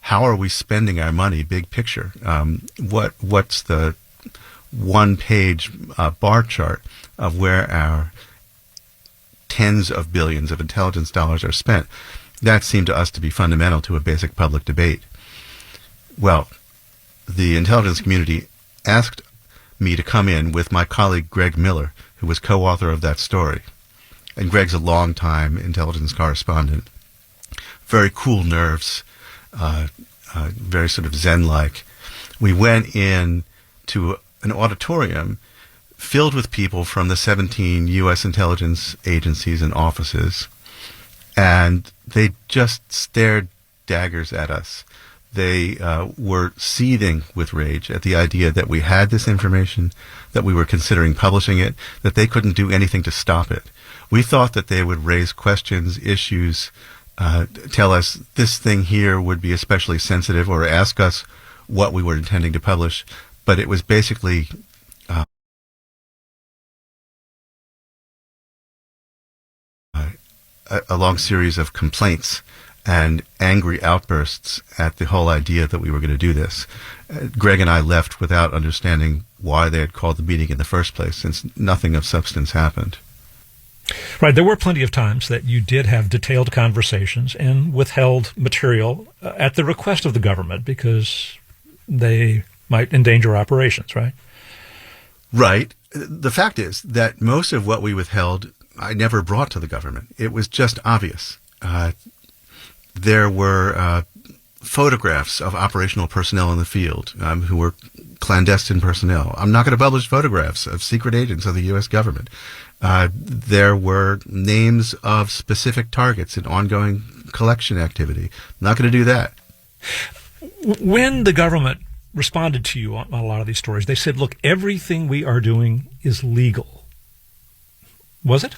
how are we spending our money, big picture? What's the one-page bar chart of where our tens of billions of intelligence dollars are spent? That seemed to us to be fundamental to a basic public debate. Well, the intelligence community asked me to come in with my colleague Greg Miller, who was co-author of that story. And Greg's a long-time intelligence correspondent. Very cool nerves, very sort of Zen-like. We went in to an auditorium filled with people from the 17 U.S. intelligence agencies and offices, and they just stared daggers at us. They were seething with rage at the idea that we had this information, that we were considering publishing it, that they couldn't do anything to stop it. We thought that they would raise questions, issues, tell us this thing here would be especially sensitive, or ask us what we were intending to publish. But it was basically a long series of complaints and angry outbursts at the whole idea that we were going to do this. Greg and I left without understanding why they had called the meeting in the first place, since nothing of substance happened. Right. There were plenty of times that you did have detailed conversations and withheld material at the request of the government because they might endanger operations, right? Right. The fact is that most of what we withheld, I never brought to the government. It was just obvious. There were photographs of operational personnel in the field who were clandestine personnel. I'm not going to publish photographs of secret agents of the U.S. government. There were names of specific targets in ongoing collection activity. I'm not going to do that. When the government responded to you on a lot of these stories, they said, look, everything we are doing is legal. Was it?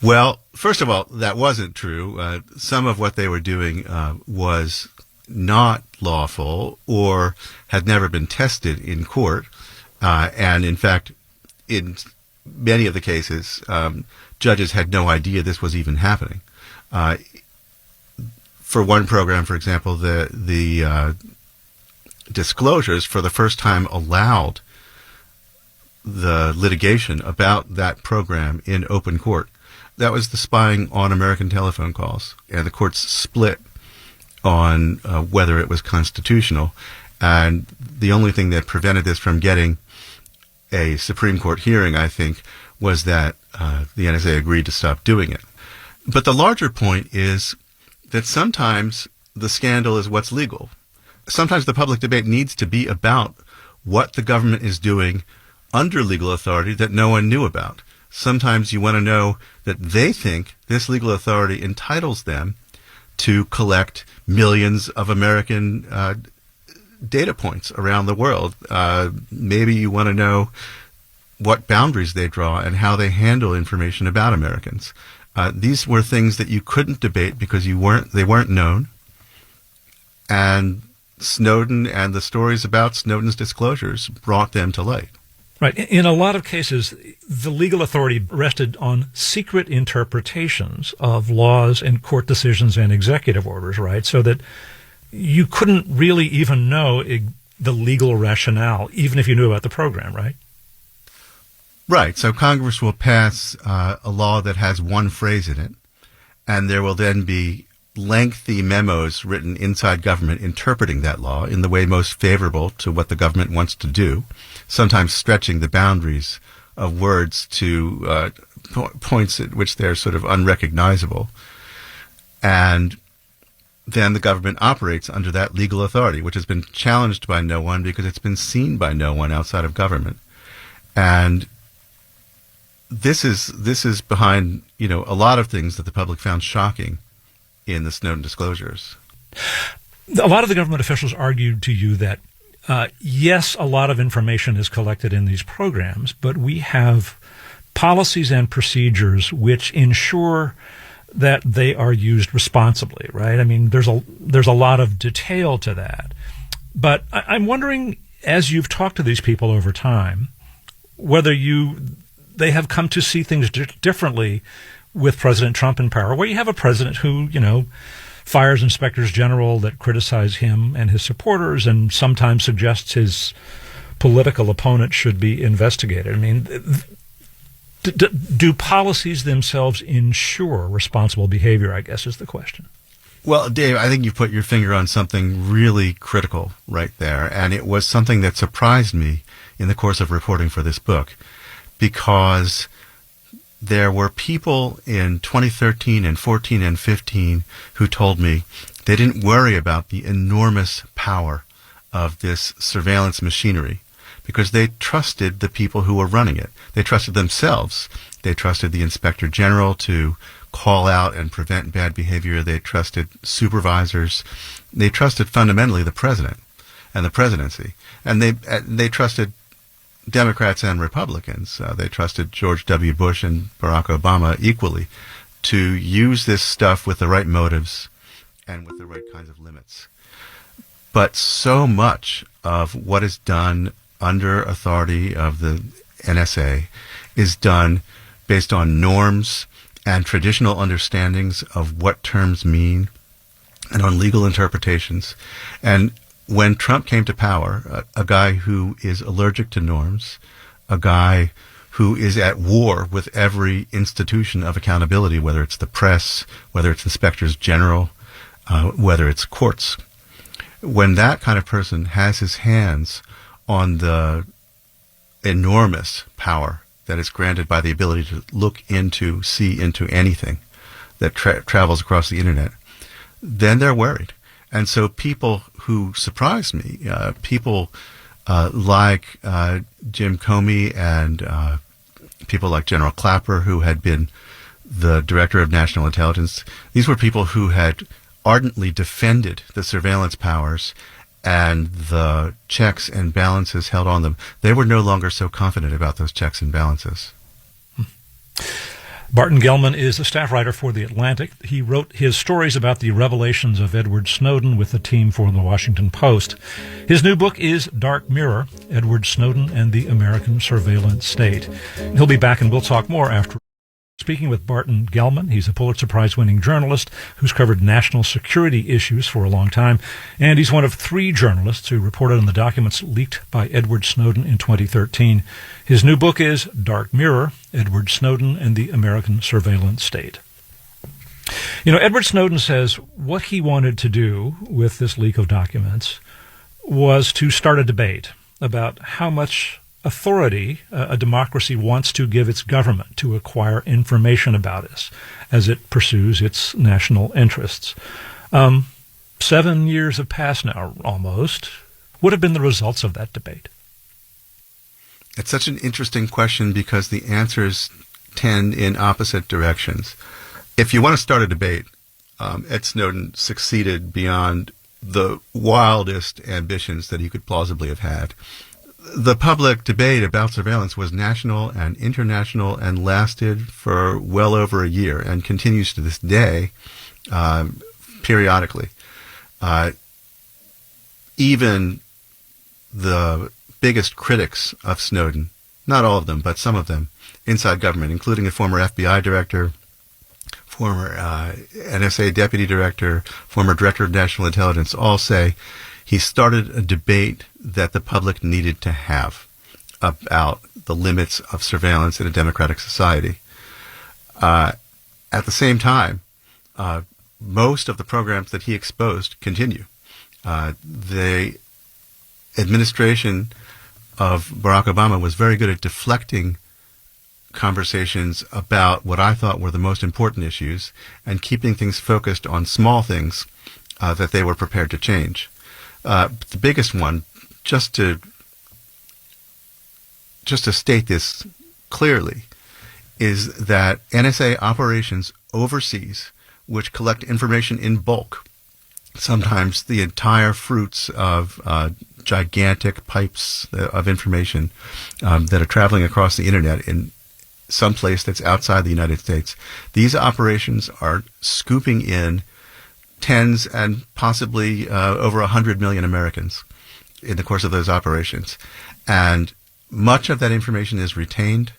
Well, first of all, that wasn't true. Some of what they were doing was not lawful or had never been tested in court. And in fact, in many of the cases, judges had no idea this was even happening. For one program, for example, the disclosures for the first time allowed the litigation about that program in open court. That was the spying on American telephone calls, and the courts split on whether it was constitutional. And the only thing that prevented this from getting a Supreme Court hearing, I think, was that the NSA agreed to stop doing it. But the larger point is that sometimes the scandal is what's legal. Sometimes the public debate needs to be about what the government is doing under legal authority that no one knew about. Sometimes you want to know that they think this legal authority entitles them to collect millions of American data points around the world. Maybe you want to know what boundaries they draw and how they handle information about Americans. These were things that you couldn't debate because they weren't known. And Snowden and the stories about Snowden's disclosures brought them to light. Right. In a lot of cases, the legal authority rested on secret interpretations of laws and court decisions and executive orders, right? So that you couldn't really even know the legal rationale, even if you knew about the program, right? Right. So Congress will pass a law that has one phrase in it, and there will then be lengthy memos written inside government interpreting that law in the way most favorable to what the government wants to do, sometimes stretching the boundaries of words to points at which they're sort of unrecognizable. And then the government operates under that legal authority, which has been challenged by no one because it's been seen by no one outside of government. And this is behind, a lot of things that the public found shocking in the Snowden disclosures. A lot of the government officials argued to you that, yes, a lot of information is collected in these programs, but we have policies and procedures which ensure that they are used responsibly, right? I mean, there's a lot of detail to that. But I'm wondering, as you've talked to these people over time, whether they have come to see things differently with President Trump in power, where you have a president who, fires inspectors general that criticize him and his supporters and sometimes suggests his political opponent should be investigated. I mean, do policies themselves ensure responsible behavior, I guess, is the question. Well, Dave, I think you put your finger on something really critical right there, and it was something that surprised me in the course of reporting for this book, because there were people in 2013 and 14 and 15 who told me they didn't worry about the enormous power of this surveillance machinery because they trusted the people who were running it. They trusted themselves. They trusted the inspector general to call out and prevent bad behavior. They trusted supervisors. They trusted fundamentally the president and the presidency. And they trusted Democrats and Republicans. They trusted George W. Bush and Barack Obama equally to use this stuff with the right motives and with the right kinds of limits. But so much of what is done under authority of the NSA is done based on norms and traditional understandings of what terms mean and on legal interpretations. And when Trump came to power, a guy who is allergic to norms, a guy who is at war with every institution of accountability, whether it's the press, whether it's inspectors general, whether it's courts, when that kind of person has his hands on the enormous power that is granted by the ability to look into, see into anything that travels across the internet, then they're worried. And so people who surprised me, people like Jim Comey and people like General Clapper, who had been the director of national intelligence, these were people who had ardently defended the surveillance powers and the checks and balances held on them. They were no longer so confident about those checks and balances. Barton Gellman is a staff writer for The Atlantic. He wrote his stories about the revelations of Edward Snowden with the team for The Washington Post. His new book is Dark Mirror, Edward Snowden and the American Surveillance State. He'll be back and we'll talk more after. Speaking with Barton Gellman, he's a Pulitzer Prize-winning journalist who's covered national security issues for a long time, and he's one of 3 journalists who reported on the documents leaked by Edward Snowden in 2013. His new book is Dark Mirror, Edward Snowden and the American Surveillance State. You know, Edward Snowden says what he wanted to do with this leak of documents was to start a debate about how much authority a democracy wants to give its government to acquire information about us as it pursues its national interests. 7 years have passed now, almost. What have been the results of that debate? It's such an interesting question because the answers tend in opposite directions. If you want to start a debate, Ed Snowden succeeded beyond the wildest ambitions that he could plausibly have had. The public debate about surveillance was national and international and lasted for well over a year and continues to this day periodically. Even the biggest critics of Snowden, not all of them, but some of them, inside government, including a former FBI director, former NSA deputy director, former director of national intelligence, all say he started a debate that the public needed to have about the limits of surveillance in a democratic society. At the same time, most of the programs that he exposed continue. The administration of Barack Obama was very good at deflecting conversations about what I thought were the most important issues and keeping things focused on small things that they were prepared to change. The biggest one, just to state this clearly, is that NSA operations overseas, which collect information in bulk, sometimes the entire fruits of gigantic pipes of information that are traveling across the internet in some place that's outside the United States. These operations are scooping in tens and possibly over 100 million Americans in the course of those operations. And much of that information is retained.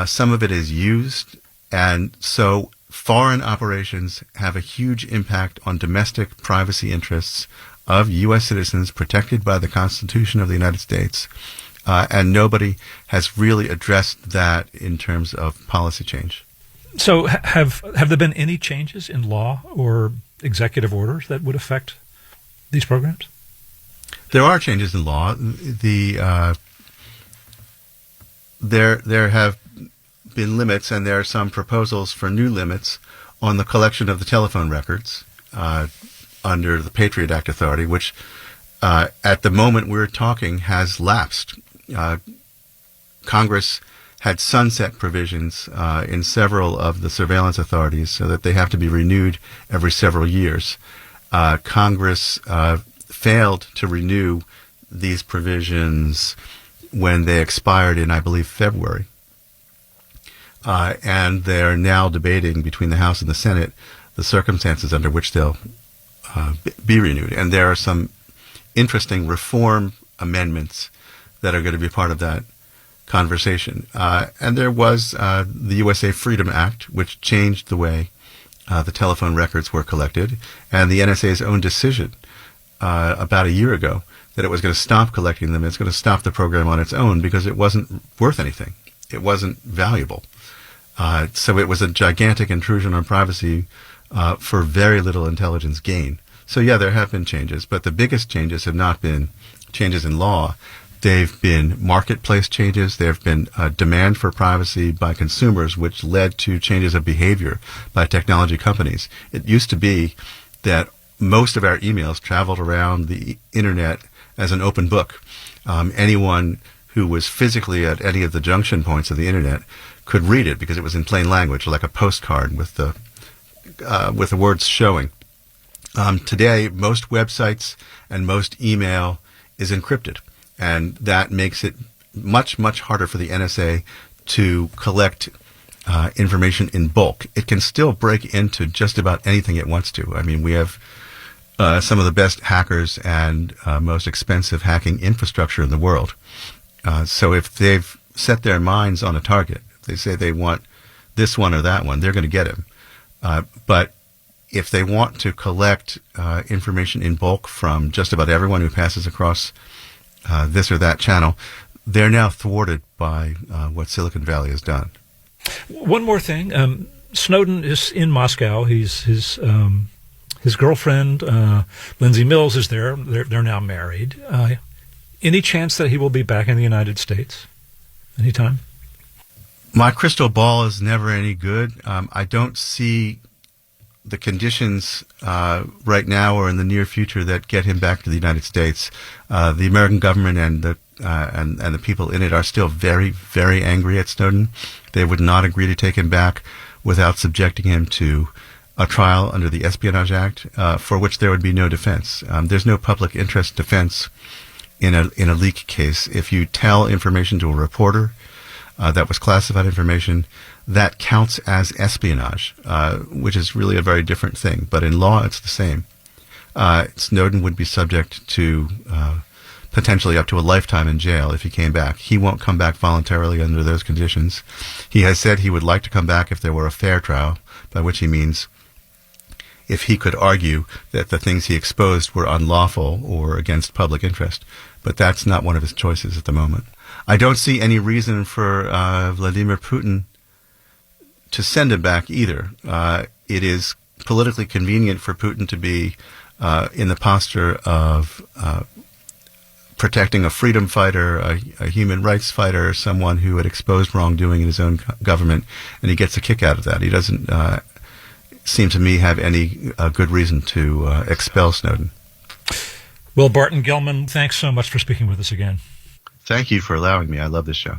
Some of it is used. And so foreign operations have a huge impact on domestic privacy interests of U.S. citizens protected by the Constitution of the United States, and nobody has really addressed that in terms of policy change. So have there been any changes in law or executive orders that would affect these programs? There are changes in law. There have been limits, and there are some proposals for new limits on the collection of the telephone records under the Patriot Act authority, which at the moment we're talking has lapsed. Congress had sunset provisions in several of the surveillance authorities so that they have to be renewed every several years. Congress failed to renew these provisions when they expired in, I believe, February. And they're now debating between the House and the Senate the circumstances under which they'll be renewed. And there are some interesting reform amendments that are going to be part of that conversation. And there was the USA Freedom Act, which changed the way the telephone records were collected, and the NSA's own decision about a year ago that it was going to stop collecting them. It's going to stop the program on its own because it wasn't worth anything. It wasn't valuable. So it was a gigantic intrusion on privacy for very little intelligence gain. So yeah, there have been changes, but the biggest changes have not been changes in law. They've been marketplace changes. There have been demand for privacy by consumers, which led to changes of behavior by technology companies. It used to be that most of our emails traveled around the internet as an open book. Anyone who was physically at any of the junction points of the internet could read it because it was in plain language, like a postcard with the words showing. Today, most websites and most email is encrypted, and that makes it much, much harder for the NSA to collect information in bulk. It can still break into just about anything it wants to. I mean, we have some of the best hackers and most expensive hacking infrastructure in the world. So if they've set their minds on a target, if they say they want this one or that one, they're going to get him. But if they want to collect information in bulk from just about everyone who passes across this or that channel, they're now thwarted by what Silicon Valley has done. One more thing. Snowden is in Moscow. His girlfriend, Lindsay Mills, is there. They're now married. Any chance that he will be back in the United States anytime? My crystal ball is never any good. I don't see the conditions right now or in the near future that get him back to the United States. The American government and the people in it are still very, very angry at Snowden. They would not agree to take him back without subjecting him to a trial under the Espionage Act, for which there would be no defense. There's no public interest defense in a leak case. If you tell information to a reporter that was classified information, that counts as espionage, which is really a very different thing. But in law, it's the same. Snowden would be subject to potentially up to a lifetime in jail if he came back. He won't come back voluntarily under those conditions. He has said he would like to come back if there were a fair trial, by which he means if he could argue that the things he exposed were unlawful or against public interest. But that's not one of his choices at the moment. I don't see any reason for Vladimir Putin to send him back either. It is politically convenient for Putin to be in the posture of protecting a freedom fighter, a human rights fighter, someone who had exposed wrongdoing in his own government, and he gets a kick out of that. He doesn't seem to me have any good reason to expel Snowden. Well, Barton Gellman, thanks so much for speaking with us again. Thank you for allowing me. I love this show.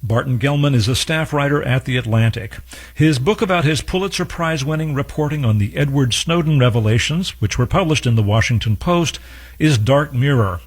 Barton Gellman is a staff writer at The Atlantic. His book about his Pulitzer Prize-winning reporting on the Edward Snowden revelations, which were published in the Washington Post, is Dark Mirror.